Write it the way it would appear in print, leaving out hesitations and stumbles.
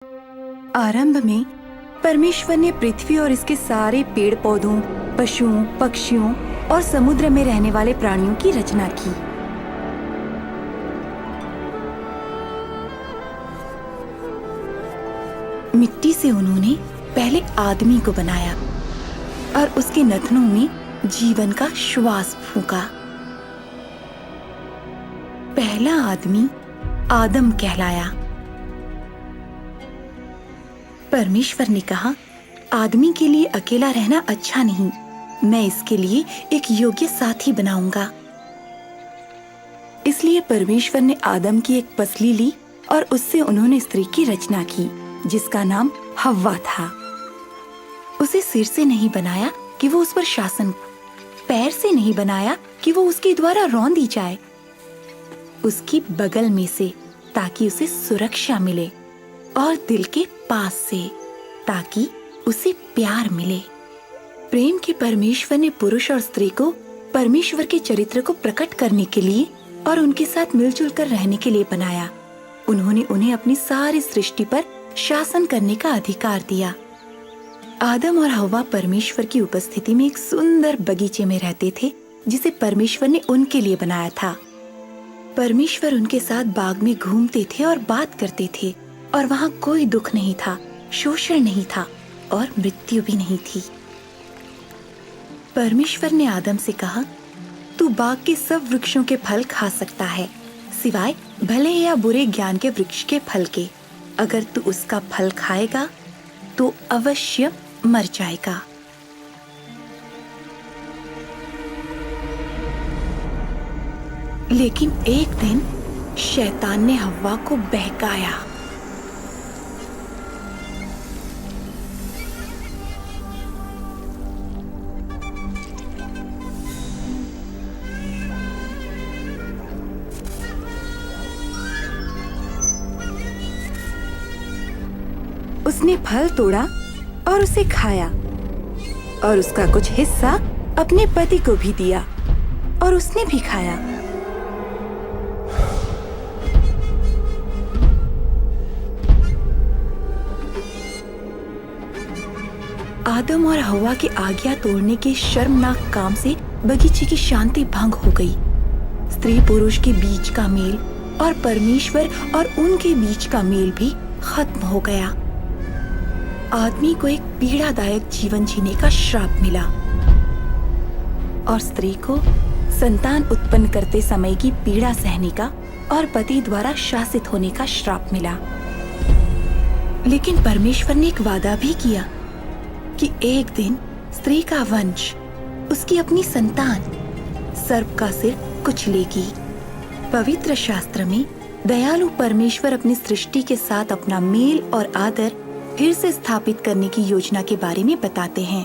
आरंभ में परमेश्वर ने पृथ्वी और इसके सारे पेड़ पौधों, पशुओं, पक्षियों और समुद्र में रहने वाले प्राणियों की रचना की। मिट्टी से उन्होंने पहले आदमी को बनाया और उसके नथनों में जीवन का श्वास फूंका। पहला आदमी आदम कहलाया। परमेश्वर ने कहा, आदमी के लिए अकेला रहना अच्छा नहीं, मैं इसके लिए एक योग्य साथी बनाऊंगा। इसलिए परमेश्वर ने आदम की एक पसली ली और उससे उन्होंने स्त्री की रचना की, जिसका नाम हव्वा था। उसे सिर से नहीं बनाया कि वो उस पर शासन, पैर से नहीं बनाया कि वो उसके द्वारा रौंदी जाए, उसकी बगल में से, ताकि उसे सुरक्षा मिले, और दिल के पास से, ताकि उसे प्यार मिले। प्रेम के परमेश्वर ने पुरुष और स्त्री को परमेश्वर के चरित्र को प्रकट करने के लिए और उनके साथ मिलजुल कर रहने के लिए बनाया। उन्होंने उन्हें अपनी सारी सृष्टि पर शासन करने का अधिकार दिया। आदम और हव्वा परमेश्वर की उपस्थिति में एक सुंदर बगीचे में रहते थे, जिसे परमेश्वर ने उनके लिए बनाया था। परमेश्वर उनके साथ बाग में घूमते थे और बात करते थे, और वहाँ कोई दुख नहीं था, शोषण नहीं था और मृत्यु भी नहीं थी। परमेश्वर ने आदम से कहा, तू बाग के सब वृक्षों के फल खा सकता है, सिवाय भले या बुरे ज्ञान के वृक्ष के फल के। अगर तू उसका फल खाएगा तो अवश्य मर जाएगा। लेकिन एक दिन शैतान ने हव्वा को बहकाया। उसने फल तोड़ा और उसे खाया, और उसका कुछ हिस्सा अपने पति को भी दिया, और उसने भी खाया। आदम और हव्वा के आज्ञा तोड़ने के शर्मनाक काम से बगीचे की शांति भंग हो गई। स्त्री पुरुष के बीच का मेल और परमेश्वर और उनके बीच का मेल भी खत्म हो गया। आदमी को एक पीड़ादायक जीवन जीने का श्राप मिला, और स्त्री को संतान उत्पन्न करते समय की पीड़ा सहने का और पति द्वारा शासित होने का श्राप मिला। लेकिन परमेश्वर ने एक वादा भी किया कि एक दिन स्त्री का वंश, उसकी अपनी संतान, सर्प का सिर कुचलेगी। पवित्र शास्त्र में दयालु परमेश्वर अपनी सृष्टि के साथ अपना मेल और आदर फिर से स्थापित करने की योजना के बारे में बताते हैं।